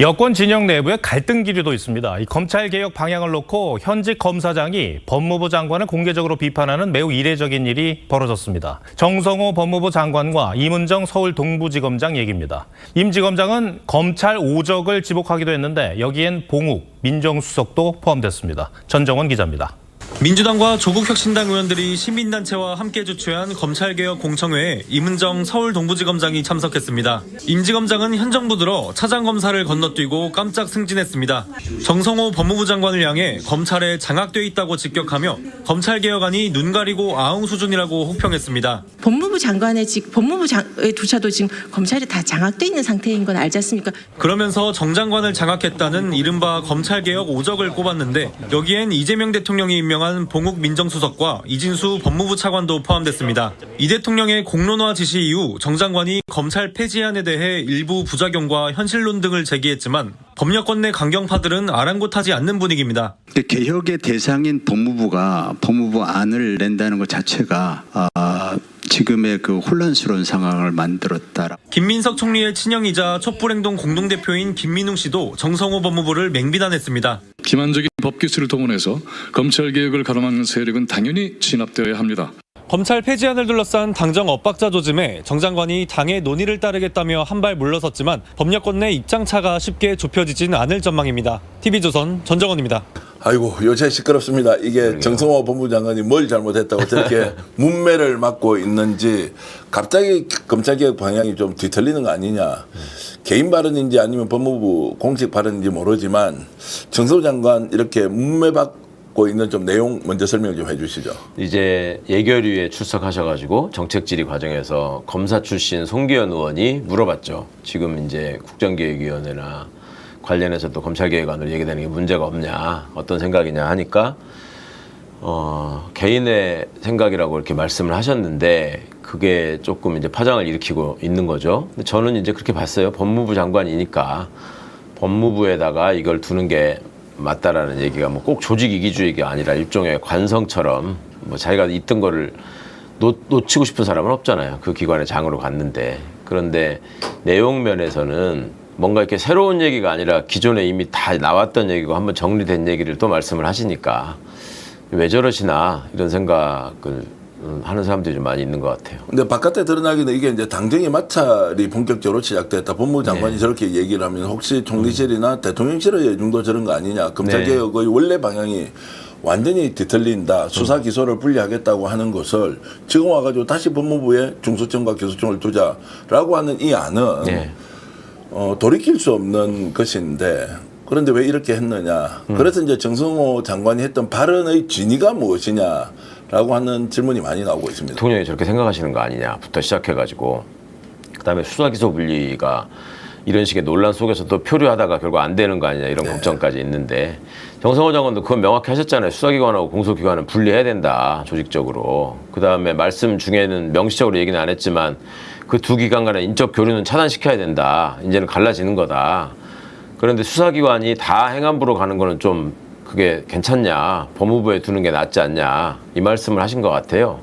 여권 진영 내부에 갈등 기류도 있습니다. 이 검찰개혁 방향을 놓고 현직 검사장이 법무부 장관을 공개적으로 비판하는 매우 이례적인 일이 벌어졌습니다. 정성호 법무부 장관과 임은정 서울 동부지검장 얘기입니다. 임 지검장은 검찰 오적을 지목하기도 했는데 여기엔 봉욱 민정수석도 포함됐습니다. 전정원 기자입니다. 민주당과 조국혁신당 의원들이 시민단체와 함께 주최한 검찰개혁 공청회에 임은정 서울 동부지검장이 참석했습니다. 임 지검장은 현 정부 들어 차장검사를 건너뛰고 깜짝 승진했습니다. 정성호 법무부 장관을 향해 검찰에 장악돼 있다고 직격하며 검찰개혁안이 눈 가리고 아웅 수준이라고 혹평했습니다. 법무부조차도 지금 검찰이 다 장악돼 있는 상태인 건 알지 않습니까? 그러면서 정 장관을 장악했다는 이른바 검찰개혁 오적을 꼽았는데 여기엔 이재명 대통령이 임명한 봉욱 민정수석과 이진수 법무부 차관도 포함됐습니다. 이 대통령의 공론화 지시 이후 정 장관이 검찰 폐지안에 대해 일부 부작용과 현실론 등을 제기했지만 법여권 내 강경파들은 아랑곳하지 않는 분위기입니다. 개혁의 대상인 법무부가 법무부 안을 낸다는 것 자체가 지금의 그 혼란스러운 상황을 만들었다. 김민석 총리의 친형이자 촛불행동 공동대표인 김민웅 씨도 정성호 법무부를 맹비난했습니다. 기만적인 법기술을 동원해서 검찰개혁을 가로막는 세력은 당연히 진압되어야 합니다. 검찰 폐지안을 둘러싼 당정 엇박자 조짐에 정 장관이 당의 논의를 따르겠다며 한 발 물러섰지만 법여권 내 입장차가 쉽게 좁혀지진 않을 전망입니다. TV조선 전정원입니다. 아이고 요새 시끄럽습니다. 이게 정성호 법무부 장관이 뭘 잘못했다고 저렇게 문매를 맞고 있는지 갑자기 검찰개혁 방향이 좀 뒤틀리는 거 아니냐. 개인 발언인지 아니면 법무부 공식 발언인지 모르지만 정성호 장관 이렇게 문매받고 있는 좀 내용 먼저 설명 좀 해주시죠. 이제 예결위에 출석하셔가지고 정책 질의 과정에서 검사 출신 송기현 의원이 물어봤죠. 지금 이제 국정기획위원회나 관련해서도 검찰개혁안으로 얘기되는 게 문제가 없냐, 어떤 생각이냐 하니까 개인의 생각이라고 이렇게 말씀을 하셨는데 그게 조금 이제 파장을 일으키고 있는 거죠. 근데 저는 이제 그렇게 봤어요. 법무부 장관이니까 법무부에다가 이걸 두는 게 맞다라는 얘기가 뭐 꼭 조직 이기주의가 아니라 일종의 관성처럼 뭐 자기가 있던 거를 놓치고 싶은 사람은 없잖아요. 그 기관의 장으로 갔는데. 그런데 내용 면에서는 뭔가 이렇게 새로운 얘기가 아니라 기존에 이미 다 나왔던 얘기고 한번 정리된 얘기를 또 말씀을 하시니까 왜 저러시나 이런 생각을 하는 사람들이 좀 많이 있는 것 같아요. 근데 바깥에 드러나기는 이게 이제 당정의 마찰이 본격적으로 시작됐다. 법무부 장관이 저렇게 얘기를 하면 혹시 총리실이나 대통령실의 예중도 저런 거 아니냐. 검찰개혁의 원래 방향이 완전히 뒤틀린다. 수사 기소를 분리하겠다고 하는 것을 지금 와가지고 다시 법무부에 중수청과 기소청을 두자라고 하는 이 안은 돌이킬 수 없는 것인데 그런데 왜 이렇게 했느냐. 그래서 이제 정성호 장관이 했던 발언의 진위가 무엇이냐라고 하는 질문이 많이 나오고 있습니다. 대통령이 저렇게 생각하시는 거 아니냐부터 시작해가지고 그다음에 수사기소 분리가 이런 식의 논란 속에서 또 표류하다가 결국 안 되는 거 아니냐 이런 걱정까지 있는데 정성호 장관도 그건 명확히 하셨잖아요. 수사기관하고 공소기관은 분리해야 된다. 조직적으로. 그다음에 말씀 중에는 명시적으로 얘기는 안 했지만 그 두 기관 간의 인적 교류는 차단시켜야 된다. 이제는 갈라지는 거다. 그런데 수사기관이 다 행안부로 가는 거는 좀 그게 괜찮냐. 법무부에 두는 게 낫지 않냐. 이 말씀을 하신 것 같아요.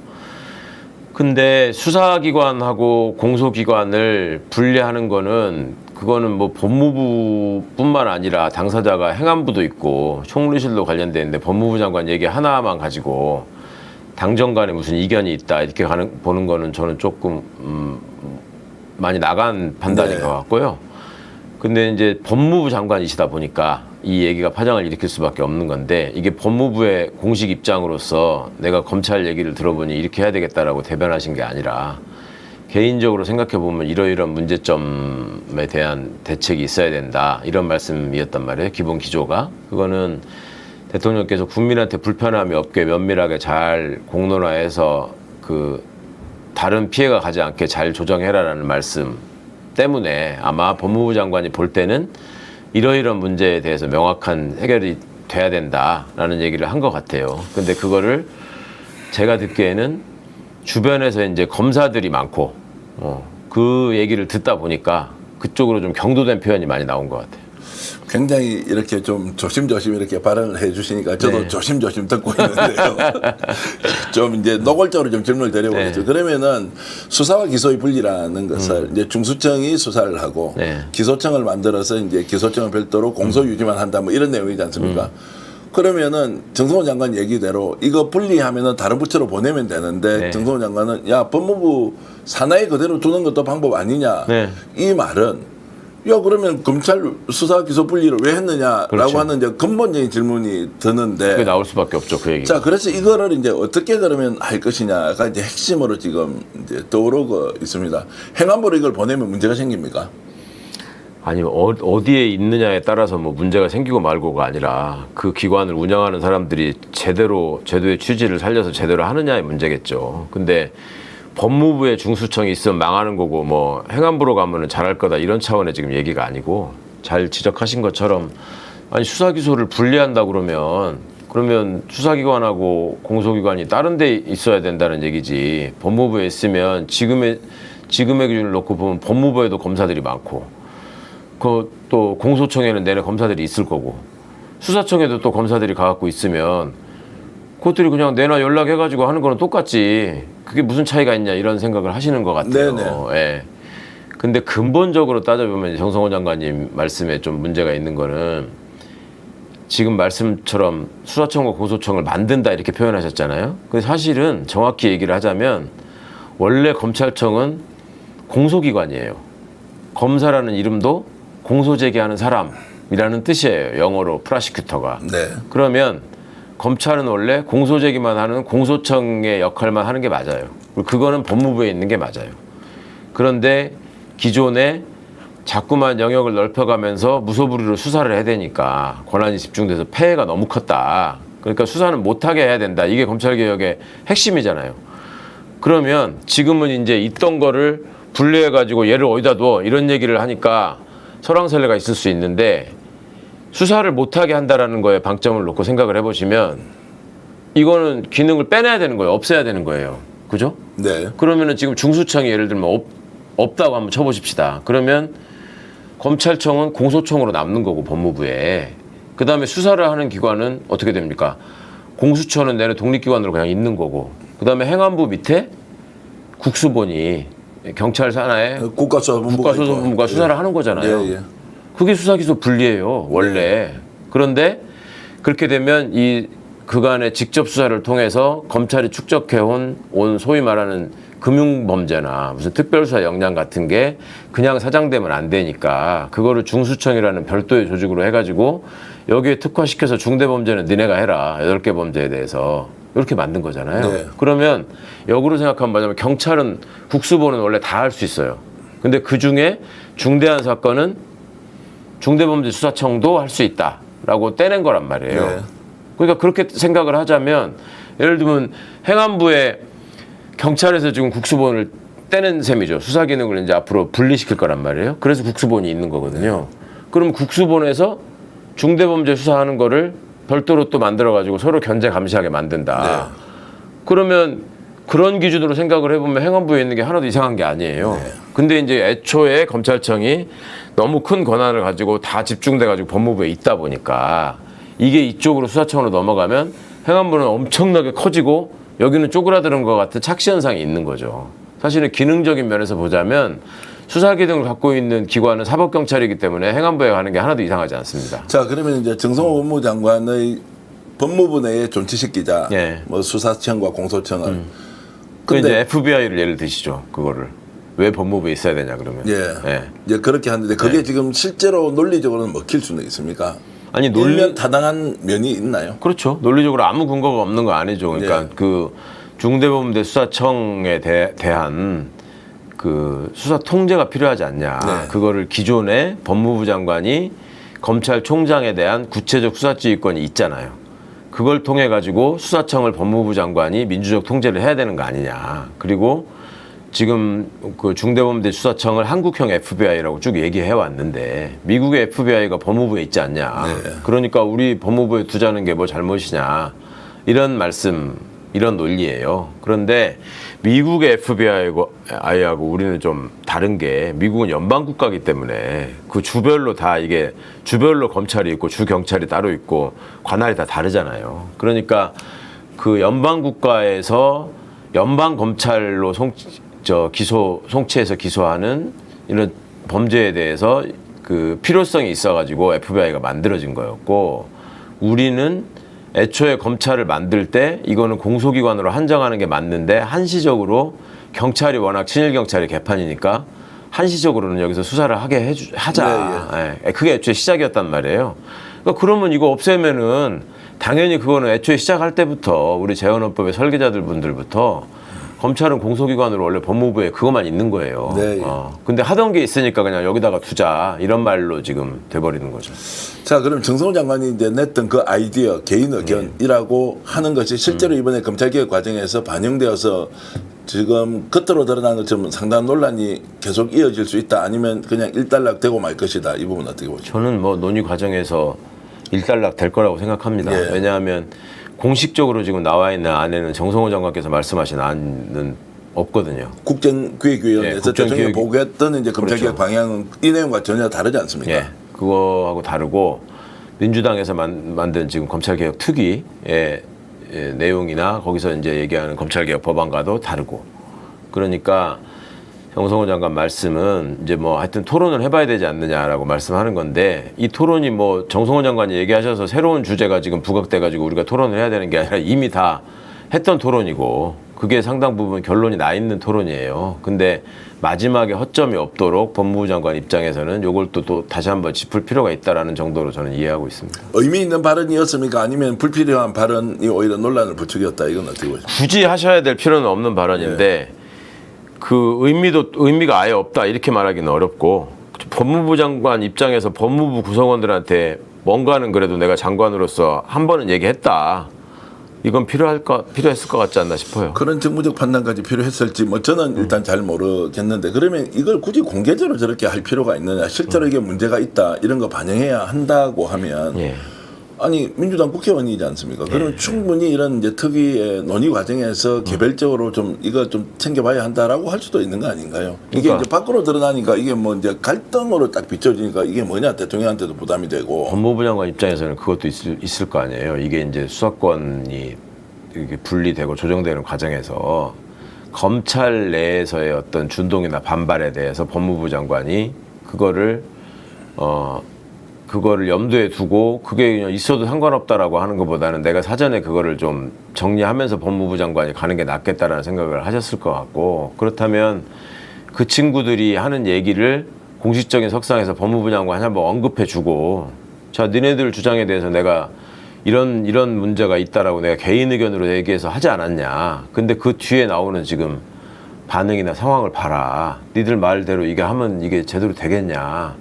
근데 수사기관하고 공소기관을 분리하는 거는 그거는 뭐 법무부뿐만 아니라 당사자가 행안부도 있고 총리실도 관련돼 있는데 법무부 장관 얘기 하나만 가지고 당정 간에 무슨 이견이 있다 이렇게 보는 거는 저는 조금 많이 나간 판단인 것 같고요. 근데 이제 법무부 장관이시다 보니까 이 얘기가 파장을 일으킬 수밖에 없는 건데 이게 법무부의 공식 입장으로서 내가 검찰 얘기를 들어보니 이렇게 해야 되겠다라고 대변하신 게 아니라 개인적으로 생각해 보면 이러이러한 문제점에 대한 대책이 있어야 된다 이런 말씀이었단 말이에요. 기본 기조가. 그거는 대통령께서 국민한테 불편함이 없게 면밀하게 잘 공론화해서 그 다른 피해가 가지 않게 잘 조정해라라는 말씀 때문에 아마 법무부 장관이 볼 때는 이러이러한 문제에 대해서 명확한 해결이 돼야 된다라는 얘기를 한 것 같아요. 근데 그거를 제가 듣기에는 주변에서 이제 검사들이 많고 그 얘기를 듣다 보니까 그쪽으로 좀 경도된 표현이 많이 나온 것 같아요. 굉장히 이렇게 좀 조심조심 이렇게 발언을 해주시니까 저도 네. 조심조심 듣고 있는데요. 좀 이제 노골적으로 좀 질문을 드려보겠죠. 네. 그러면은 수사와 기소의 분리라는 것을 이제 중수청이 수사를 하고 네. 기소청을 만들어서 이제 기소청은 별도로 공소 유지만 한다 뭐 이런 내용이지 않습니까? 그러면은 정성호 장관 얘기대로 이거 분리하면은 다른 부처로 보내면 되는데 네. 정성호 장관은 야 법무부 산하에 그대로 두는 것도 방법 아니냐 네. 이 말은 야 그러면 검찰 수사 기소 분리를 왜 했느냐라고 그렇죠. 하는 이제 근본적인 질문이 드는데 그게 나올 수밖에 없죠, 그 얘기가. 자 그래서 이거를 이제 어떻게 그러면 할 것이냐가 이제 핵심으로 지금 이제 떠오르고 있습니다. 행안부로 이걸 보내면 문제가 생깁니까? 아니 어디에 있느냐에 따라서 뭐 문제가 생기고 말고가 아니라 그 기관을 운영하는 사람들이 제대로 제도의 취지를 살려서 제대로 하느냐의 문제겠죠. 근데 법무부에 중수청이 있으면 망하는 거고 뭐 행안부로 가면은 잘할 거다 이런 차원의 지금 얘기가 아니고 잘 지적하신 것처럼 아니 수사 기소를 분리한다 그러면 수사기관하고 공소기관이 다른 데 있어야 된다는 얘기지. 법무부에 있으면 지금의 기준을 놓고 보면 법무부에도 검사들이 많고 그 또 공소청에는 내내 검사들이 있을 거고 수사청에도 또 검사들이 가갖고 있으면 그것들이 그냥 내나 연락해가지고 하는 거는 똑같지. 그게 무슨 차이가 있냐 이런 생각을 하시는 것 같아요. 네네. 예. 근데 근본적으로 따져보면 정성호 장관님 말씀에 좀 문제가 있는 거는 지금 말씀처럼 수사청과 공소청을 만든다 이렇게 표현하셨잖아요. 근데 사실은 정확히 얘기를 하자면 원래 검찰청은 공소기관이에요. 검사라는 이름도 공소제기하는 사람이라는 뜻이에요. 영어로 프라시큐터가. 네. 그러면 검찰은 원래 공소제기만 하는 공소청의 역할만 하는 게 맞아요. 그리고 그거는 법무부에 있는 게 맞아요. 그런데 기존에 자꾸만 영역을 넓혀가면서 무소불위로 수사를 해야 되니까 권한이 집중돼서 폐해가 너무 컸다. 그러니까 수사는 못하게 해야 된다. 이게 검찰개혁의 핵심이잖아요. 그러면 지금은 이제 있던 거를 분리해가지고 얘를 어디다 둬 이런 얘기를 하니까 설왕설래가 있을 수 있는데 수사를 못하게 한다라는 거에 방점을 놓고 생각을 해보시면 이거는 기능을 빼내야 되는 거예요. 없애야 되는 거예요. 그죠? 네. 그러면은 지금 중수청이 예를 들면 없다고 한번 쳐보십시다. 그러면 검찰청은 공소청으로 남는 거고 법무부에 그 다음에 수사를 하는 기관은 어떻게 됩니까? 공수처는 내내 독립기관으로 그냥 있는 거고 그 다음에 행안부 밑에 국수본이 경찰 산하에 국가수사본부가 수사를 하는 거잖아요. 예, 예. 그게 수사기소 분리예요, 원래. 그런데 그렇게 되면 이 그간의 직접 수사를 통해서 검찰이 축적해온 소위 말하는 금융범죄나 무슨 특별수사 역량 같은 게 그냥 사장되면 안 되니까 그거를 중수청이라는 별도의 조직으로 해가지고 여기에 특화시켜서 중대범죄는 니네가 해라. 8개 범죄에 대해서. 이렇게 만든 거잖아요. 네. 그러면 역으로 생각하면 뭐냐면 경찰은 국수본은 원래 다 할 수 있어요. 근데 그중에 중대한 사건은 중대범죄수사청도 할 수 있다라고 떼낸 거란 말이에요. 네. 그러니까 그렇게 생각을 하자면 예를 들면 행안부에 경찰에서 지금 국수본을 떼낸 셈이죠. 수사 기능을 이제 앞으로 분리시킬 거란 말이에요. 그래서 국수본이 있는 거거든요. 그럼 국수본에서 중대범죄 수사하는 거를 별도로 또 만들어가지고 서로 견제 감시하게 만든다. 네. 그러면 그런 기준으로 생각을 해보면 행안부에 있는 게 하나도 이상한 게 아니에요. 네. 근데 이제 애초에 검찰청이 너무 큰 권한을 가지고 다 집중돼가지고 법무부에 있다 보니까 이게 이쪽으로 수사청으로 넘어가면 행안부는 엄청나게 커지고 여기는 쪼그라드는 것 같은 착시 현상이 있는 거죠. 사실은 기능적인 면에서 보자면 수사 기능을 갖고 있는 기관은 사법경찰이기 때문에 행안부에 가는 게 하나도 이상하지 않습니다. 자 그러면 이제 정성호 법무장관의 법무부 내에 존치시키자. 예. 뭐 수사청과 공소청을. 그 이제 FBI를 예를 드시죠. 그거를 왜 법무부에 있어야 되냐 그러면. 예. 이제 그렇게 하는데 그게 지금 실제로 논리적으로는 먹힐 수는 있습니까? 아니 일면 타당한 면이 있나요? 그렇죠. 논리적으로 아무 근거가 없는 거 아니죠. 그러니까 예. 그 중대범죄 수사청에 대한 그 수사 통제가 필요하지 않냐. 네. 그거를 기존에 법무부 장관이 검찰총장에 대한 구체적 수사지휘권이 있잖아요. 그걸 통해 가지고 수사청을 법무부 장관이 민주적 통제를 해야 되는 거 아니냐. 그리고 지금 그 중대범죄 수사청을 한국형 FBI라고 쭉 얘기해 왔는데 미국의 FBI가 법무부에 있지 않냐. 네. 그러니까 우리 법무부에 두자는 게 뭐 잘못이냐. 이런 말씀 이런 논리예요. 그런데 미국의 FBI하고 우리는 좀 다른 게 미국은 연방국가이기 때문에 그 주별로 다 이게 주별로 검찰이 있고 주 경찰이 따로 있고 관할이 다 다르잖아요. 그러니까 그 연방국가에서 연방검찰로 송치해서 기소하는 이런 범죄에 대해서 그 필요성이 있어가지고 FBI가 만들어진 거였고 우리는 애초에 검찰을 만들 때 이거는 공소기관으로 한정하는 게 맞는데 한시적으로 경찰이 워낙 친일 경찰이 개판이니까 한시적으로는 여기서 수사를 하자. 예. 그게 애초에 시작이었단 말이에요. 그러니까 그러면 이거 없애면은 당연히 그거는 애초에 시작할 때부터 우리 재헌헌법의 설계자들 분들부터 검찰은 공소기관으로 원래 법무부에 그것만 있는 거예요. 네. 근데 하던 게 있으니까 그냥 여기다가 두자 이런 말로 지금 돼버리는 거죠. 자, 그럼 정성호 장관이 이제 냈던 그 아이디어, 개인 의견이라고 하는 것이 실제로 이번에 검찰개혁 과정에서 반영되어서 지금 겉으로 드러난 것처럼 상당한 논란이 계속 이어질 수 있다. 아니면 그냥 일단락되고 말 것이다. 이 부분 어떻게 보죠? 저는 뭐 논의 과정에서 일단락 될 거라고 생각합니다. 예. 왜냐하면 공식적으로 지금 나와 있는 안에는 정성호 장관께서 말씀하신 안은 없거든요. 국정기획위원회에서 대통령이 국정기획- 보고했던 이제 검찰개혁 그렇죠. 방향은 이 내용과 전혀 다르지 않습니까? 예, 그거하고 다르고 민주당에서 만든 지금 검찰개혁 특위의 내용이나 거기서 이제 얘기하는 검찰개혁 법안과도 다르고 그러니까 정성호 장관 말씀은 이제 뭐 하여튼 토론을 해봐야 되지 않느냐라고 말씀하는 건데 이 토론이 뭐 정성호 장관이 얘기하셔서 새로운 주제가 지금 부각돼가지고 우리가 토론을 해야 되는 게 아니라 이미 다 했던 토론이고 그게 상당 부분 결론이 나 있는 토론이에요. 근데 마지막에 허점이 없도록 법무부 장관 입장에서는 이걸 또 다시 한번 짚을 필요가 있다라는 정도로 저는 이해하고 있습니다. 의미 있는 발언이었습니까? 아니면 불필요한 발언이 오히려 논란을 부추겼다. 이건 어떻게 보죠? 굳이 하셔야 될 필요는 없는 발언인데 그 의미가 아예 없다 이렇게 말하기는 어렵고 법무부 장관 입장에서 법무부 구성원들한테 뭔가는 그래도 내가 장관으로서 한 번은 얘기했다. 이건 필요했을 것 같지 않나 싶어요. 그런 정무적 판단까지 필요했을지 뭐 저는 일단 잘 모르겠는데 그러면 이걸 굳이 공개적으로 저렇게 할 필요가 있느냐 실제로 이게 문제가 있다 이런 거 반영해야 한다고 하면 예. 아니 민주당 국회의원이지 않습니까? 그러면 충분히 이런 이제 특위의 논의 과정에서 개별적으로 좀 이거 좀 챙겨봐야 한다라고 할 수도 있는 거 아닌가요? 이게 그러니까. 이제 밖으로 드러나니까 이게 뭐 이제 갈등으로 딱 비춰지니까 이게 뭐냐 대통령한테도 부담이 되고 법무부 장관 입장에서는 그것도 있을 거 아니에요. 이게 이제 수사권이 이렇게 분리되고 조정되는 과정에서 검찰 내에서의 어떤 준동이나 반발에 대해서 법무부 장관이 그거를 염두에 두고 그게 그냥 있어도 상관없다라고 하는 것보다는 내가 사전에 그거를 좀 정리하면서 법무부 장관이 가는 게 낫겠다라는 생각을 하셨을 것 같고 그렇다면 그 친구들이 하는 얘기를 공식적인 석상에서 법무부 장관이 한번 언급해주고 자 니네들 주장에 대해서 내가 이런 문제가 있다라고 내가 개인 의견으로 얘기해서 하지 않았냐. 근데 그 뒤에 나오는 지금 반응이나 상황을 봐라. 니들 말대로 이게 하면 이게 제대로 되겠냐.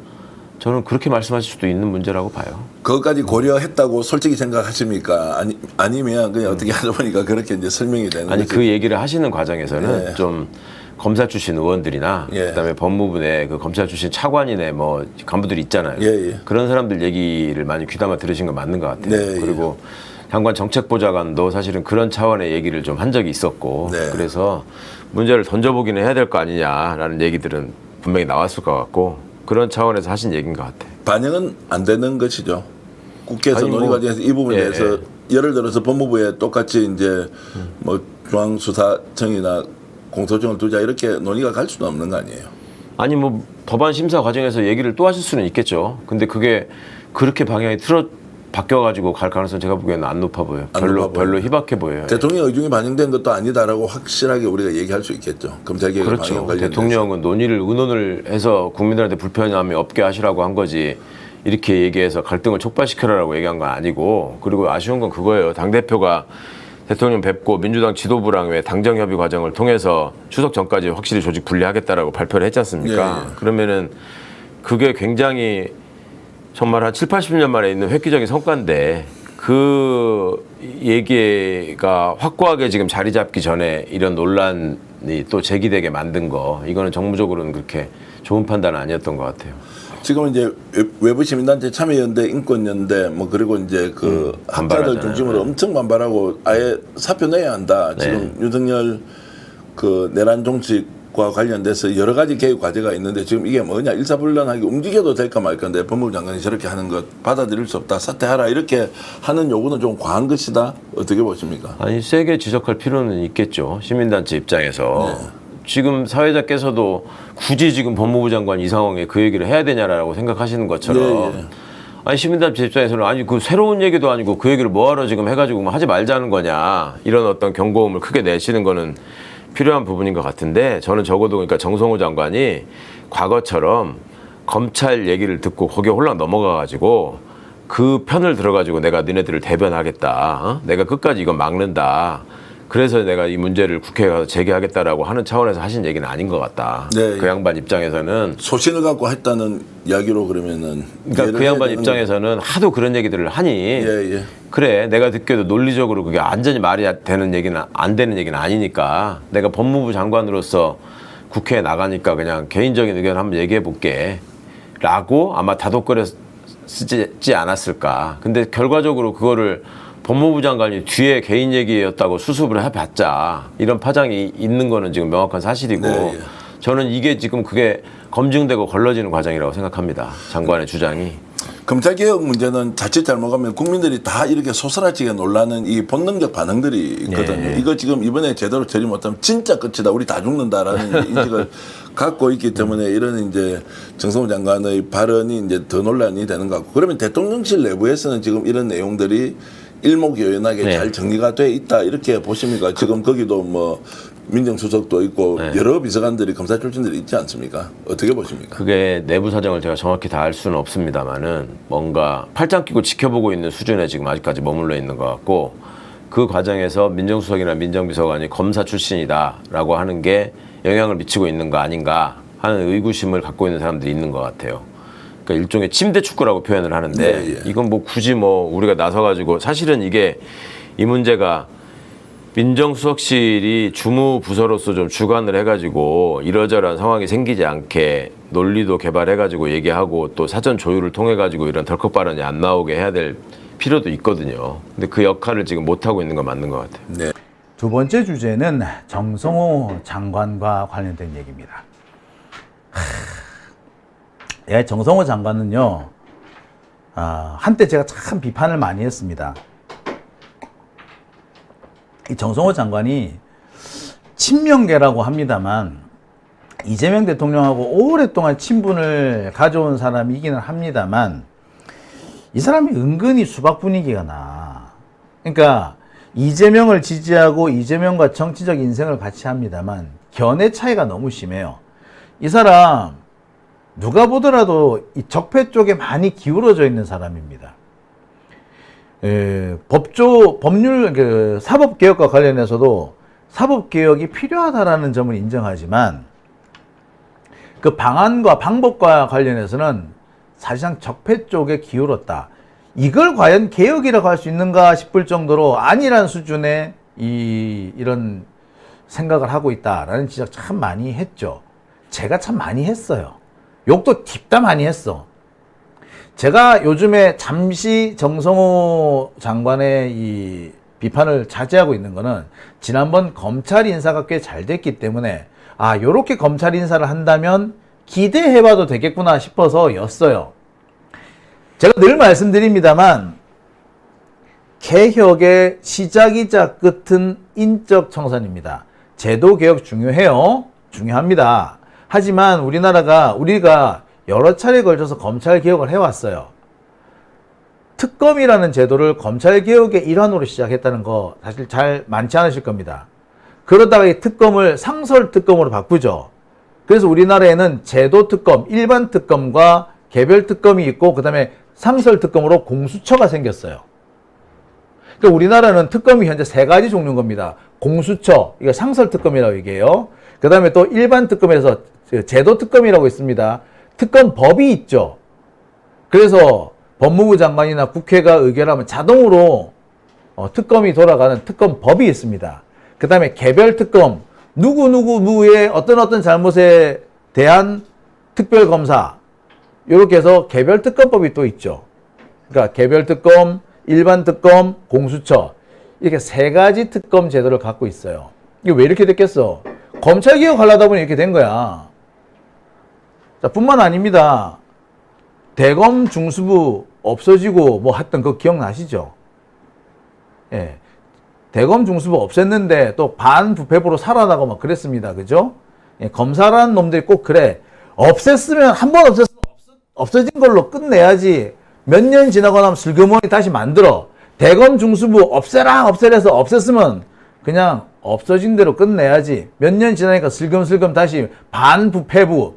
저는 그렇게 말씀하실 수도 있는 문제라고 봐요. 그것까지 고려했다고 솔직히 생각하십니까? 아니면 그냥 어떻게 하다 보니까 그렇게 이제 설명이 되는 아니 거지? 그 얘기를 하시는 과정에서는 예. 좀 검사 출신 의원들이나 예. 그다음에 법무부 내 그 검찰 출신 차관이네 뭐 간부들이 있잖아요. 예. 그런 사람들 얘기를 많이 귀담아 들으신 건 맞는 것 같아요. 네, 예. 그리고 장관 정책보좌관도 사실은 그런 차원의 얘기를 좀 한 적이 있었고 네. 그래서 문제를 던져보기는 해야 될 거 아니냐라는 얘기들은 분명히 나왔을 것 같고 그런 차원에서 하신 얘기인 것 같아요. 반영은 안 되는 것이죠. 국회에서 아니, 논의 뭐, 과정에서 이 부분에 예, 대해서 예를 들어서 법무부에 똑같이 이제 뭐 중앙수사청이나 공소청을 두자 이렇게 논의가 갈 수는 없는 거 아니에요. 아니 뭐 법안 심사 과정에서 얘기를 또 하실 수는 있겠죠. 근데 그게 그렇게 방향이 바뀌어가지고 갈 가능성 제가 보기에는 안 높아 보여요. 안 높아 보여요. 별로 희박해 보여요. 대통령 의중이 반영된 것도 아니다라고 확실하게 우리가 얘기할 수 있겠죠. 검찰개혁 방향 그렇죠. 관련해서. 대통령은 의논을 해서 국민들한테 불편함이 없게 하시라고 한 거지. 이렇게 얘기해서 갈등을 촉발시켜라라고 얘기한 건 아니고 그리고 아쉬운 건 그거예요. 당대표가 대통령 뵙고 민주당 지도부랑 왜 당정협의 과정을 통해서 추석 전까지 확실히 조직 분리하겠다라고 발표를 했지 않습니까? 예. 그러면은 그게 굉장히 정말 한 7, 80년 만에 있는 획기적인 성과인데 그 얘기가 확고하게 지금 자리 잡기 전에 이런 논란이 또 제기되게 만든 거 이거는 정무적으로는 그렇게 좋은 판단은 아니었던 것 같아요. 지금 이제 외부 시민단체 참여연대, 인권연대 뭐 그리고 이제 그 학자들 반발하잖아요. 중심으로 엄청 반발하고 아예 사표 내야 한다. 지금 윤석열 그 내란 종식과 관련돼서 여러 가지 개혁 과제가 있는데 지금 이게 뭐냐 일사불란하게 움직여도 될까 말까인데 법무부 장관이 저렇게 하는 것 받아들일 수 없다. 사퇴하라 이렇게 하는 요구는 좀 과한 것이다. 어떻게 보십니까? 아니 세게 지적할 필요는 있겠죠. 시민단체 입장에서. 지금 사회자께서도 굳이 지금 법무부 장관이 이 상황에 그 얘기를 해야 되냐라고 생각하시는 것처럼 예. 아니 시민단체 입장에서는 아니 그 새로운 얘기도 아니고 그 얘기를 뭐하러 지금 해가지고 뭐 하지 말자는 거냐 이런 어떤 경고음을 크게 내시는 거는 필요한 부분인 것 같은데 저는 적어도 그러니까 정성호 장관이 과거처럼 검찰 얘기를 듣고 거기에 홀랑 넘어가가지고 그 편을 들어가지고 내가 너네들을 대변하겠다. 어? 내가 끝까지 이건 막는다. 그래서 내가 이 문제를 국회에 가서 제기하겠다라고 하는 차원에서 하신 얘기는 아닌 것 같다. 네. 그 양반 입장에서는 소신을 갖고 했다는 이야기로 그러면은 그러니까 그 양반 입장에서는 하도 그런 얘기들을 하니 예. 그래 내가 듣기에도 논리적으로 그게 완전히 말이 되는 얘기는 안 되는 얘기는 아니니까 내가 법무부 장관으로서 국회에 나가니까 그냥 개인적인 의견 한번 얘기해 볼게 라고 아마 다독거려 쓰지 않았을까. 근데 결과적으로 그거를 법무부 장관이 뒤에 개인 얘기였다고 수습을 해봤자 이런 파장이 있는 거는 지금 명확한 사실이고 네. 저는 이게 지금 그게 검증되고 걸러지는 과정이라고 생각합니다. 장관의 주장이. 검찰개혁 문제는 자칫 잘못하면 국민들이 다 이렇게 소스라치게 놀라는 이 본능적 반응들이 있거든요. 네. 이거 지금 이번에 제대로 처리 못하면 진짜 끝이다. 우리 다 죽는다라는 인식을 갖고 있기 때문에 이런 이제 정성호 장관의 발언이 이제 더 논란이 되는 것 같고 그러면 대통령실 내부에서는 지금 이런 내용들이 일목요연하게 네. 잘 정리가 돼 있다 이렇게 보십니까? 지금 거기도 뭐 민정수석도 있고 네. 여러 비서관들이 검사 출신들이 있지 않습니까? 어떻게 보십니까? 그게 내부 사정을 제가 정확히 다 알 수는 없습니다만은 뭔가 팔짱 끼고 지켜보고 있는 수준에 지금 아직까지 머물러 있는 것 같고 그 과정에서 민정수석이나 민정비서관이 검사 출신이다라고 하는 게 영향을 미치고 있는 거 아닌가 하는 의구심을 갖고 있는 사람들이 있는 것 같아요. 그러니까 일종의 침대 축구라고 표현을 하는데 네, 예. 이건 뭐 굳이 뭐 우리가 나서가지고 사실은 이게 이 문제가 민정수석실이 주무부서로서 좀 주관을 해가지고 이러저러한 상황이 생기지 않게 논리도 개발해가지고 얘기하고 또 사전 조율을 통해가지고 이런 덜컥 발언이 안 나오게 해야 될 필요도 있거든요. 근데 그 역할을 지금 못하고 있는 건 맞는 것 같아요. 네. 두 번째 주제는 정성호 장관과 관련된 얘기입니다. 정성호 장관은요, 한때 제가 참 비판을 많이 했습니다. 이 정성호 장관이 친명계라고 합니다만 이재명 대통령하고 오랫동안 친분을 가져온 사람이기는 합니다만 이 사람이 은근히 수박 분위기가 나. 그러니까 이재명을 지지하고 이재명과 정치적 인생을 같이 합니다만 견해 차이가 너무 심해요. 이 사람 누가 보더라도 이 적폐 쪽에 많이 기울어져 있는 사람입니다. 법률, 사법개혁과 관련해서도 사법개혁이 필요하다라는 점을 인정하지만 그 방안과 방법과 관련해서는 사실상 적폐 쪽에 기울었다. 이걸 과연 개혁이라고 할 수 있는가 싶을 정도로 아니란 수준의 이런 생각을 하고 있다라는 지적 참 많이 했죠. 제가 참 많이 했어요. 욕도 딥다 많이 했어. 제가 요즘에 잠시 정성호 장관의 이 비판을 자제하고 있는 거는 지난번 검찰 인사가 꽤 잘 됐기 때문에 요렇게 검찰 인사를 한다면 기대해봐도 되겠구나 싶어서 였어요. 제가 늘 말씀드립니다만 개혁의 시작이자 끝은 인적 청산입니다. 제도 개혁 중요해요. 중요합니다. 하지만 우리가 여러 차례에 걸쳐서 검찰 개혁을 해왔어요. 특검이라는 제도를 검찰 개혁의 일환으로 시작했다는 거 사실 잘 많지 않으실 겁니다. 그러다가 이 특검을 상설 특검으로 바꾸죠. 그래서 우리나라에는 제도 특검, 일반 특검과 개별 특검이 있고 그 다음에 상설 특검으로 공수처가 생겼어요. 그러니까 우리나라는 특검이 현재 3가지 종류인 겁니다. 공수처, 이거 상설 특검이라고 얘기해요. 그 다음에 또 일반 특검에서 제도 특검이라고 있습니다. 특검법이 있죠. 그래서 법무부 장관이나 국회가 의결하면 자동으로 특검이 돌아가는 특검법이 있습니다. 그 다음에 개별 특검, 누구의 어떤 잘못에 대한 특별검사, 이렇게 해서 개별 특검법이 또 있죠. 그러니까 개별 특검, 일반 특검, 공수처 이렇게 세 가지 특검 제도를 갖고 있어요. 이게 왜 이렇게 됐겠어? 검찰 개혁하려다 보니 이렇게 된 거야. 자, 뿐만 아닙니다. 대검 중수부 없어지고 뭐 했던 거 기억나시죠? 예. 대검 중수부 없앴는데 또 반부패부로 살아나고 막 그랬습니다. 그죠? 예, 검사라는 놈들이 꼭 그래. 없앴으면 한 번 없앴으면 없어진 걸로 끝내야지. 몇 년 지나고 나면 슬그머니 다시 만들어. 대검 중수부 없애라 해서 없앴으면 그냥 없어진 대로 끝내야지. 몇 년 지나니까 슬금슬금 다시 반부패부,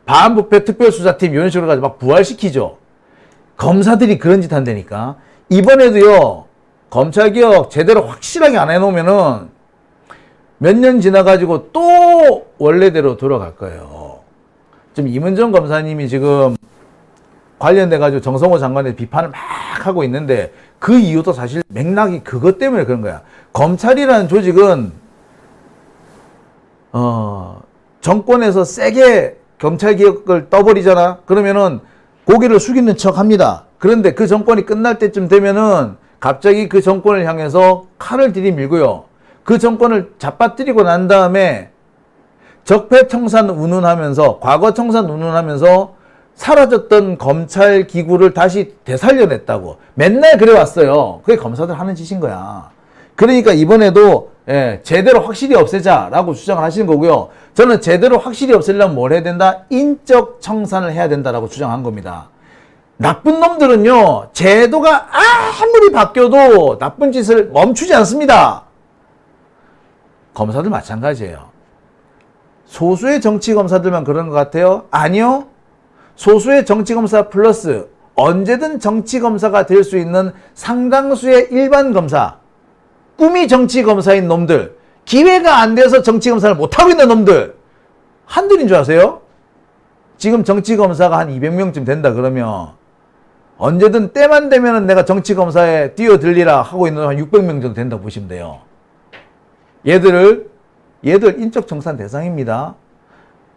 반부패 특별수사팀 이런 식으로 가지고 막 부활시키죠. 검사들이 그런 짓 한다니까. 이번에도요, 검찰개혁 제대로 확실하게 안 해놓으면은 몇 년 지나가지고 또 원래대로 돌아갈 거예요. 지금 이문정 검사님이 지금 관련돼가지고 정성호 장관의 비판을 막 하고 있는데 그 이유도 사실 맥락이 그것 때문에 그런 거야. 검찰이라는 조직은 정권에서 세게 검찰개혁을 떠버리잖아. 그러면은 고개를 숙이는 척 합니다. 그런데 그 정권이 끝날 때쯤 되면은 갑자기 그 정권을 향해서 칼을 들이밀고요. 그 정권을 잡아뜨리고 난 다음에 적폐청산 운운하면서 과거 청산 운운하면서 사라졌던 검찰 기구를 다시 되살려냈다고 맨날 그래왔어요. 그게 검사들 하는 짓인 거야. 그러니까 이번에도 제대로 확실히 없애자라고 주장을 하시는 거고요. 저는 제대로 확실히 없애려면 뭘 해야 된다? 인적 청산을 해야 된다라고 주장한 겁니다. 나쁜 놈들은요, 제도가 아무리 바뀌어도 나쁜 짓을 멈추지 않습니다. 검사들 마찬가지예요. 소수의 정치검사들만 그런 것 같아요? 아니요. 소수의 정치검사 플러스 언제든 정치검사가 될 수 있는 상당수의 일반 검사, 꿈이 정치검사인 놈들, 기회가 안 돼서 정치검사를 못하고 있는 놈들, 한둘인 줄 아세요? 지금 정치검사가 한 200명쯤 된다 그러면 언제든 때만 되면 내가 정치검사에 뛰어들리라 하고 있는 한 600명 정도 된다고 보시면 돼요. 얘들 인적 청산 대상입니다.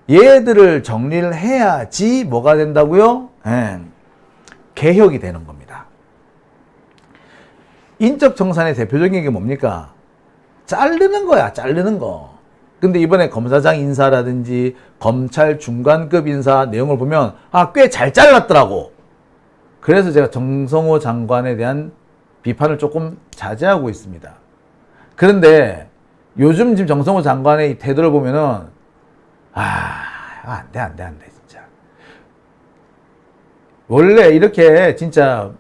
얘들을 정리를 해야지 뭐가 된다고요? 개혁이 되는 겁니다. 인적 청산의 대표적인 게 뭡니까? 자르는 거야, 자르는 거. 근데 이번에 검사장 인사라든지 검찰 중간급 인사 내용을 보면 꽤 잘 잘랐더라고. 그래서 제가 정성호 장관에 대한 비판을 조금 자제하고 있습니다. 그런데 요즘 지금 정성호 장관의 이 태도를 보면은 안 돼, 진짜. 원래 이렇게 진짜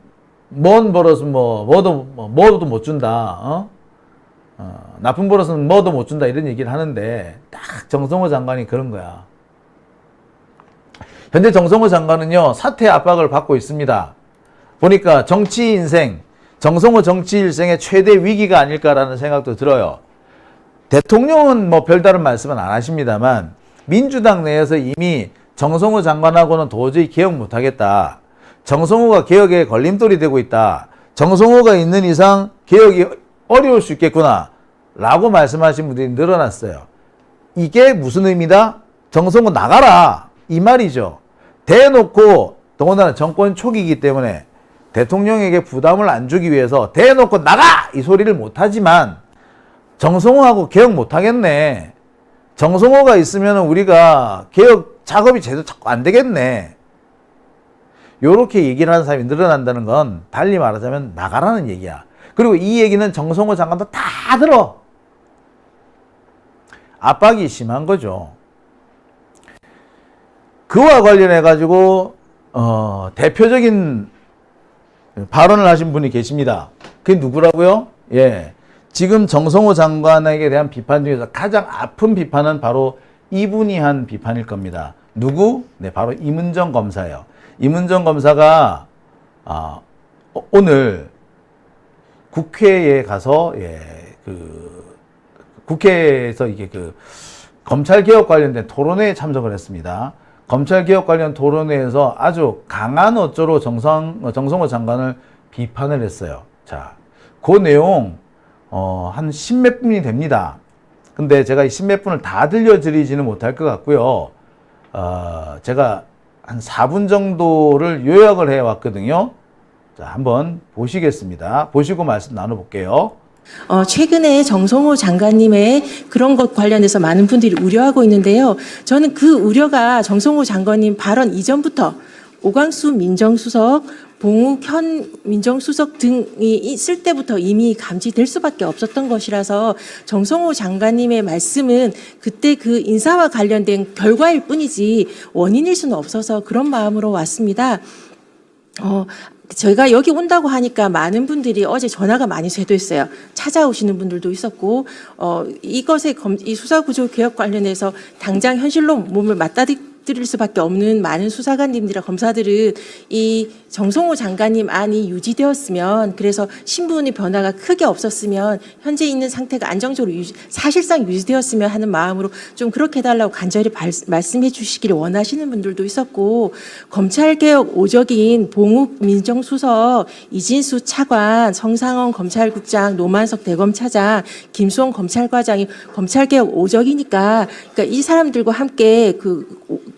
먼 버릇은 뭐도 못 준다. 나쁜 버릇은 뭐도 못 준다 이런 얘기를 하는데 딱 정성호 장관이 그런 거야. 현재 정성호 장관은요, 사퇴 압박을 받고 있습니다. 보니까 정치 인생, 정성호 정치 일생의 최대 위기가 아닐까라는 생각도 들어요. 대통령은 뭐 별다른 말씀은 안 하십니다만 민주당 내에서 이미 정성호 장관하고는 도저히 개혁 못하겠다. 정성호가 개혁에 걸림돌이 되고 있다. 정성호가 있는 이상 개혁이 어려울 수 있겠구나 라고 말씀하신 분들이 늘어났어요. 이게 무슨 의미다? 정성호 나가라 이 말이죠. 대놓고 더군다나 정권 초기이기 때문에 대통령에게 부담을 안 주기 위해서 대놓고 나가! 이 소리를 못하지만 정성호하고 개혁 못하겠네. 정성호가 있으면 우리가 개혁 작업이 제대로 자꾸 안 되겠네. 요렇게 얘기를 하는 사람이 늘어난다는 건 달리 말하자면 나가라는 얘기야. 그리고 이 얘기는 정성호 장관도 다 들어. 압박이 심한 거죠. 그와 관련해 가지고 대표적인 발언을 하신 분이 계십니다. 그게 누구라고요? 지금 정성호 장관에게 대한 비판 중에서 가장 아픈 비판은 바로 이분이 한 비판일 겁니다. 누구? 바로 이문정 검사예요. 이문정 검사가 오늘 국회에 가서 국회에서 이게 검찰개혁 관련된 토론회에 참석을 했습니다. 검찰개혁 관련 토론회에서 아주 강한 어조로 정성호 장관을 비판을 했어요. 자, 그 내용 한 10몇 분이 됩니다. 근데 제가 이 10몇 분을 다 들려드리지는 못할 것 같고요. 제가 한 4분 정도를 요약을 해왔거든요. 자, 한번 보시겠습니다. 보시고 말씀 나눠볼게요. 최근에 정성호 장관님의 그런 것 관련해서 많은 분들이 우려하고 있는데요. 저는 그 우려가 정성호 장관님 발언 이전부터 오광수 민정수석, 봉욱 현 민정수석 등이 있을 때부터 이미 감지될 수밖에 없었던 것이라서 정성호 장관님의 말씀은 그때 그 인사와 관련된 결과일 뿐이지 원인일 수는 없어서 그런 마음으로 왔습니다. 저희가 여기 온다고 하니까 많은 분들이 어제 전화가 많이 쇄도했어요. 찾아오시는 분들도 있었고, 이것에 이 수사구조 개혁 관련해서 당장 현실로 몸을 맞닥뜨릴 수밖에 없는 많은 수사관님들이나 검사들은 이 정성호 장관님 안이 유지되었으면, 그래서 신분의 변화가 크게 없었으면, 현재 있는 상태가 안정적으로 사실상 유지되었으면 하는 마음으로 좀 그렇게 해달라고 간절히 말씀해 주시기를 원하시는 분들도 있었고, 검찰개혁 오적인 봉욱 민정수석, 이진수 차관, 성상원 검찰국장, 노만석 대검차장, 김수홍 검찰과장이 검찰개혁 오적이니까, 그러니까 이 사람들과 함께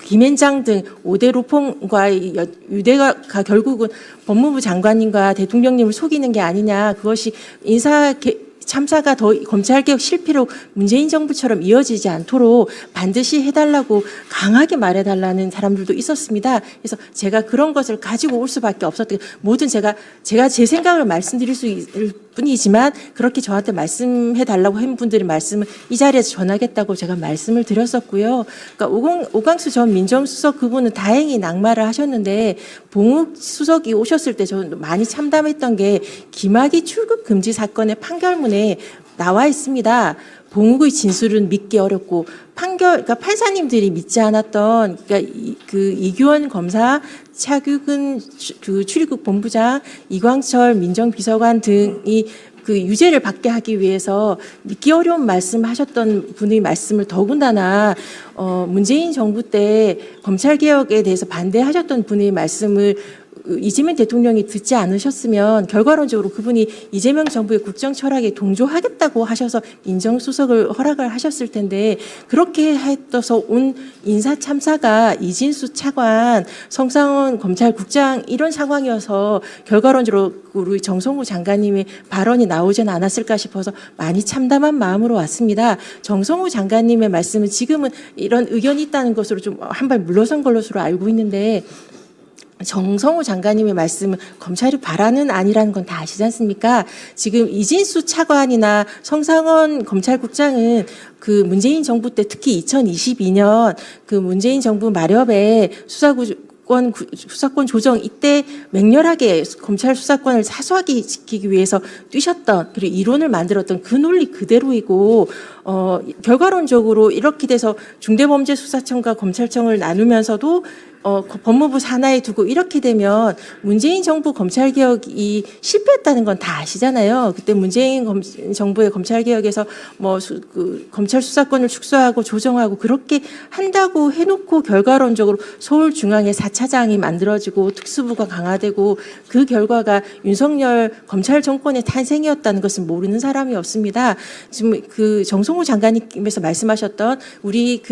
김앤장 등 5대 로펌과의 유대가 결국은 법무부 장관님과 대통령님을 속이는 게 아니냐. 그것이 참사가 더 검찰개혁 실패로 문재인 정부처럼 이어지지 않도록 반드시 해달라고 강하게 말해달라는 사람들도 있었습니다. 그래서 제가 그런 것을 가지고 올 수밖에 없었던, 모든 제가 제 생각을 말씀드릴 수 있을 뿐이지만 그렇게 저한테 말씀해달라고 한 분들의 말씀을 이 자리에서 전하겠다고 제가 말씀을 드렸었고요. 그러니까 오광수 전 민정수석 그분은 다행히 낙마를 하셨는데, 봉욱 수석이 오셨을 때 저는 많이 참담했던 게 김학의 출국 금지 사건의 판결문에 나와 있습니다. 봉욱의 진술은 믿기 어렵고 그러니까 판사님들이 믿지 않았던, 그러니까 이규원 검사, 차규근 출입국 본부장, 이광철 민정비서관 등이 유죄를 받게 하기 위해서 믿기 어려운 말씀하셨던 분의 말씀을 더군다나 문재인 정부 때 검찰개혁에 대해서 반대하셨던 분의 말씀을 이재명 대통령이 듣지 않으셨으면 결과론적으로 그분이 이재명 정부의 국정 철학에 동조하겠다고 하셔서 민정수석을 허락을 하셨을 텐데, 그렇게 해서 온 인사 참사가 이진수 차관, 성상원 검찰국장 이런 상황이어서 결과론적으로 우리 정성호 장관님의 발언이 나오지는 않았을까 싶어서 많이 참담한 마음으로 왔습니다. 정성호 장관님의 말씀은 지금은 이런 의견이 있다는 것으로 좀 한 발 물러선 것으로 알고 있는데, 정성호 장관님의 말씀은 검찰이 바라는 아니라는 건 다 아시지 않습니까? 지금 이진수 차관이나 성상원 검찰국장은 문재인 정부 때, 특히 2022년 문재인 정부 마렵에 수사권 조정 이때 맹렬하게 검찰 수사권을 사수하게 지키기 위해서 뛰셨던, 그리고 이론을 만들었던 그 논리 그대로이고, 결과론적으로 이렇게 돼서 중대범죄수사청과 검찰청을 나누면서도 법무부 산하에 두고 이렇게 되면 문재인 정부 검찰개혁이 실패했다는 건 다 아시잖아요. 그때 문재인 정부의 검찰개혁에서 검찰 수사권을 축소하고 조정하고 그렇게 한다고 해놓고 결과론적으로 서울중앙에 4차장이 만들어지고 특수부가 강화되고 그 결과가 윤석열 검찰 정권의 탄생이었다는 것을 모르는 사람이 없습니다. 지금 정성호 장관님께서 말씀하셨던 우리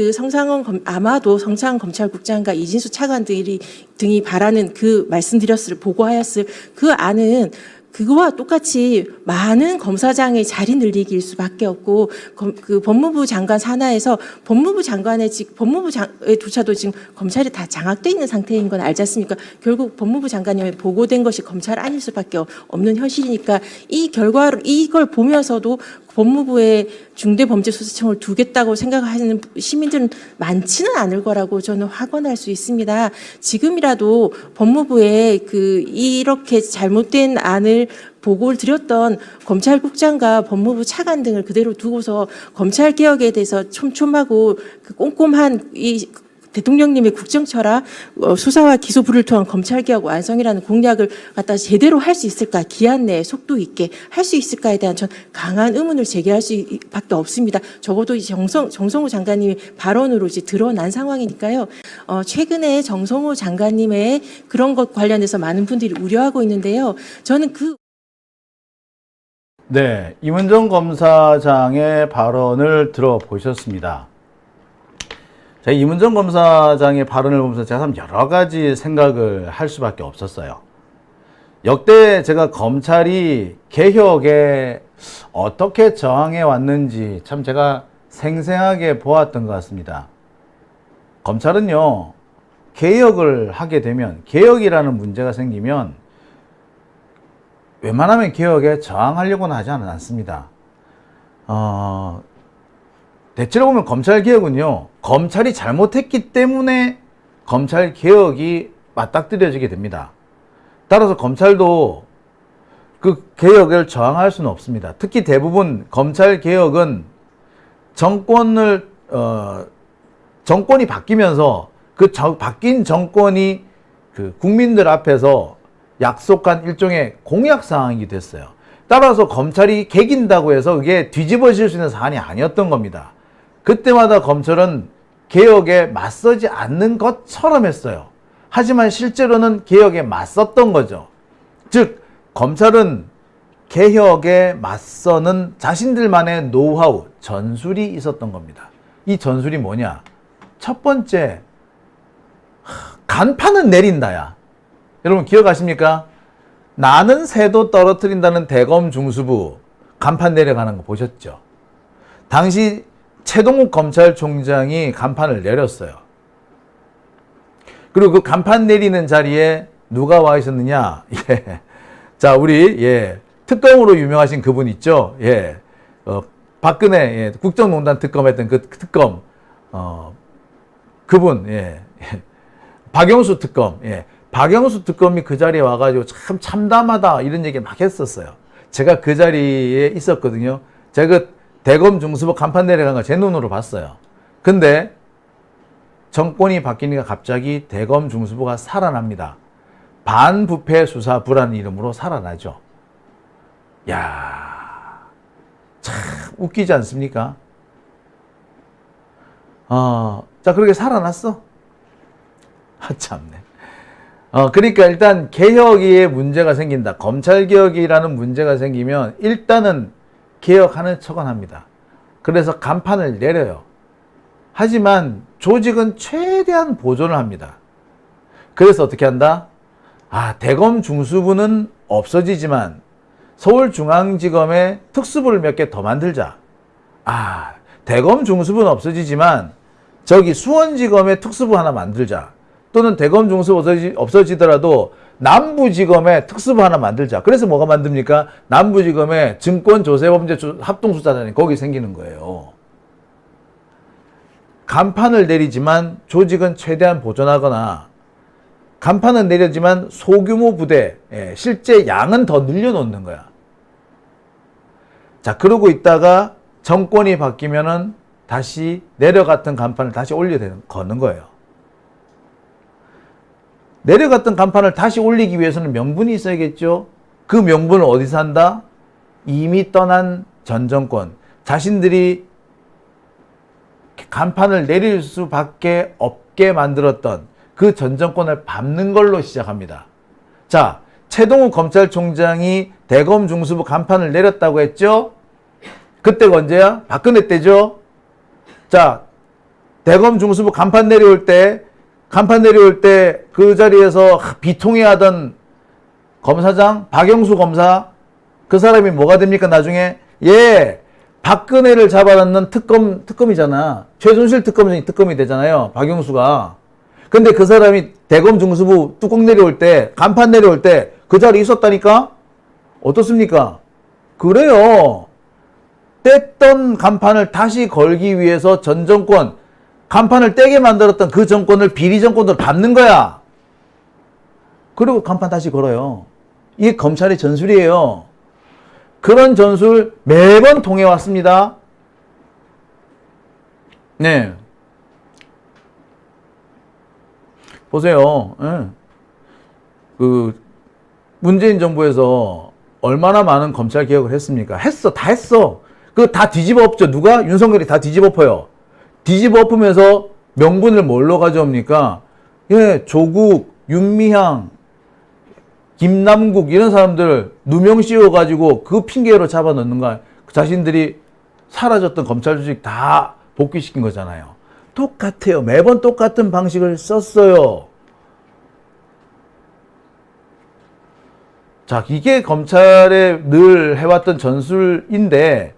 아마도 성상원 검찰국장과 이진수 차관 등이 바라는 보고하였을 그 안은 그거와 똑같이 많은 검사장의 자리 늘리기일 수밖에 없고, 법무부 장관 산하에서 법무부장조차도 지금 검찰이 다 장악돼 있는 상태인 건 알지 않습니까? 결국 법무부 장관님에 보고된 것이 검찰 아닐 수밖에 없는 현실이니까, 이걸 보면서도 법무부에 중대범죄수사청을 두겠다고 생각하시는 시민들은 많지는 않을 거라고 저는 확언할 수 있습니다. 지금이라도 법무부에 이렇게 잘못된 안을 보고를 드렸던 검찰국장과 법무부 차관 등을 그대로 두고서 검찰개혁에 대해서 촘촘하고 꼼꼼한 대통령님의 국정철학, 수사와 기소부를 통한 검찰개혁 완성이라는 공약을 갖다 제대로 할 수 있을까, 기한 내에 속도 있게 할 수 있을까에 대한 전 강한 의문을 제기할 수밖에 없습니다. 적어도 정성호 장관님의 발언으로 이제 드러난 상황이니까요. 최근에 정성호 장관님의 그런 것 관련해서 많은 분들이 우려하고 있는데요. 저는 네, 이문정 검사장의 발언을 들어보셨습니다. 제가 이문정 검사장의 발언을 보면서 제가 참 여러 가지 생각을 할 수밖에 없었어요. 역대 제가 검찰이 개혁에 어떻게 저항해 왔는지 참 제가 생생하게 보았던 것 같습니다. 검찰은요, 개혁을 하게 되면, 개혁이라는 문제가 생기면 웬만하면 개혁에 저항하려고는 하지 않습니다. 대체로 보면 검찰 개혁은요, 검찰이 잘못했기 때문에 검찰 개혁이 맞닥뜨려지게 됩니다. 따라서 검찰도 그 개혁을 저항할 수는 없습니다. 특히 대부분 검찰 개혁은 정권이 바뀌면서 그 바뀐 정권이 그 국민들 앞에서 약속한 일종의 공약 사항이 됐어요. 따라서 검찰이 개긴다고 해서 그게 뒤집어질 수 있는 사안이 아니었던 겁니다. 그때마다 검찰은 개혁에 맞서지 않는 것처럼 했어요. 하지만 실제로는 개혁에 맞섰던 거죠. 즉, 검찰은 개혁에 맞서는 자신들만의 노하우, 전술이 있었던 겁니다. 이 전술이 뭐냐? 첫 번째, 간판은 내린다야. 여러분 기억하십니까? 나는 새도 떨어뜨린다는 대검 중수부 간판 내려가는 거 보셨죠? 당시 최동욱 검찰총장이 간판을 내렸어요. 그리고 그 간판 내리는 자리에 누가 와 있었느냐? 예. 자, 우리 특검으로 유명하신 그분 있죠? 박근혜 국정농단 특검했던 그 특검 그분 박영수 특검 박영수 특검이 그 자리에 와가지고 참 참담하다 이런 얘기 막 했었어요. 제가 그 자리에 있었거든요. 제가 그 대검 중수부 간판 내려간 거 제 눈으로 봤어요. 근데 정권이 바뀌니까 갑자기 대검 중수부가 살아납니다. 반부패 수사부라는 이름으로 살아나죠. 야, 참 웃기지 않습니까? 자, 그렇게 살아났어. 참네. 그러니까 일단 개혁에 문제가 생긴다. 검찰 개혁이라는 문제가 생기면 일단은 개혁하는 척은 합니다. 그래서 간판을 내려요. 하지만 조직은 최대한 보존을 합니다. 그래서 어떻게 한다? 대검 중수부는 없어지지만 서울중앙지검에 특수부를 몇 개 더 만들자. 대검 중수부는 없어지지만 저기 수원지검에 특수부 하나 만들자. 또는 대검 중수부 없어지더라도 남부지검에 특수부 하나 만들자. 그래서 뭐가 만듭니까? 남부지검에 증권조세범죄 합동수사단이 거기 생기는 거예요. 간판을 내리지만 조직은 최대한 보존하거나 간판은 내리지만 소규모 부대, 실제 양은 더 늘려놓는 거야. 자, 그러고 있다가 정권이 바뀌면은 다시 내려갔던 간판을 다시 거는 거예요. 내려갔던 간판을 다시 올리기 위해서는 명분이 있어야겠죠. 그 명분을 어디서 한다? 이미 떠난 전 정권, 자신들이 간판을 내릴 수밖에 없게 만들었던 그 전 정권을 밟는 걸로 시작합니다. 자, 최동욱 검찰총장이 대검 중수부 간판을 내렸다고 했죠? 그때가 언제야? 박근혜 때죠? 자, 대검 중수부 간판 내려올 때 그 자리에서 비통해하던 검사장 박영수 검사, 그 사람이 뭐가 됩니까 나중에? 박근혜를 잡아넣는 특검이잖아. 최순실 특검이 되잖아요. 박영수가. 근데 그 사람이 대검 중수부 뚜껑 내려올 때, 간판 내려올 때 그 자리에 있었다니까? 어떻습니까? 그래요. 뗐던 간판을 다시 걸기 위해서 전 정권, 간판을 떼게 만들었던 그 정권을 비리 정권으로 밟는 거야. 그리고 간판 다시 걸어요. 이게 검찰의 전술이에요. 그런 전술 매번 통해왔습니다. 네. 보세요. 그 문재인 정부에서 얼마나 많은 검찰 개혁을 했습니까? 다 했어. 그거 다 뒤집어 엎죠. 누가? 윤석열이 다 뒤집어 엎어요. 뒤집어 엎으면서 명분을 뭘로 가져옵니까? 조국, 윤미향, 김남국 이런 사람들 누명 씌워가지고 그 핑계로 잡아넣는 거야. 자신들이 사라졌던 검찰 조직 다 복귀시킨 거잖아요. 똑같아요. 매번 똑같은 방식을 썼어요. 자, 이게 검찰에 늘 해왔던 전술인데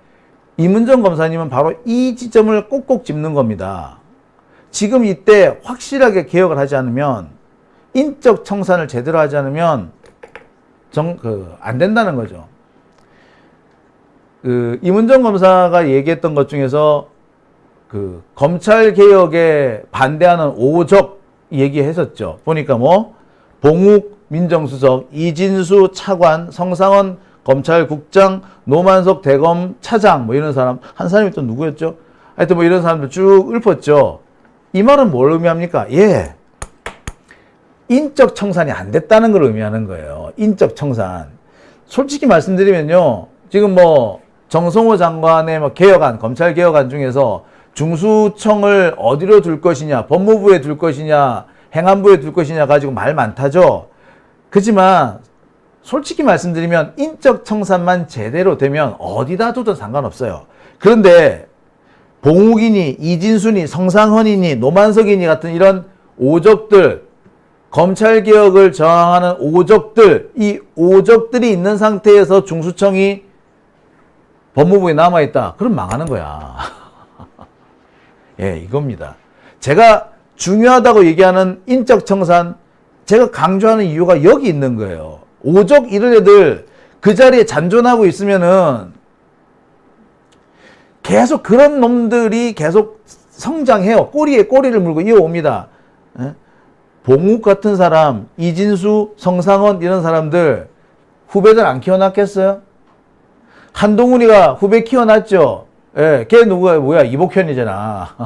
이문정 검사님은 바로 이 지점을 꼭꼭 짚는 겁니다. 지금 이때 확실하게 개혁을 하지 않으면, 인적 청산을 제대로 하지 않으면 안 된다는 거죠. 이문정 검사가 얘기했던 것 중에서 검찰 개혁에 반대하는 오적 얘기했었죠. 보니까 봉욱 민정수석, 이진수 차관, 성상원 검찰국장, 노만석 대검 차장, 이런 사람, 한 사람이 또 누구였죠? 하여튼 이런 사람들 쭉 읊었죠. 이 말은 뭘 의미합니까? 인적 청산이 안 됐다는 걸 의미하는 거예요. 인적 청산. 솔직히 말씀드리면요, 지금 정성호 장관의 개혁안, 검찰 개혁안 중에서 중수청을 어디로 둘 것이냐, 법무부에 둘 것이냐, 행안부에 둘 것이냐 가지고 말 많다죠. 그렇지만 솔직히 말씀드리면 인적 청산만 제대로 되면 어디다 둬도 상관없어요. 그런데 봉욱이니 이진순이 성상헌이니 노만석이니 같은 이런 오적들, 검찰개혁을 저항하는 오적들, 이 오적들이 있는 상태에서 중수청이 법무부에 남아있다. 그럼 망하는 거야. 이겁니다. 제가 중요하다고 얘기하는 인적 청산, 제가 강조하는 이유가 여기 있는 거예요. 오적 이런 애들 그 자리에 잔존하고 있으면은 계속 그런 놈들이 계속 성장해요. 꼬리에 꼬리를 물고 이어옵니다. 봉욱 같은 사람, 이진수, 성상헌 이런 사람들 후배들 안 키워놨겠어요? 한동훈이가 후배 키워놨죠. 걔 누구야? 이복현이잖아.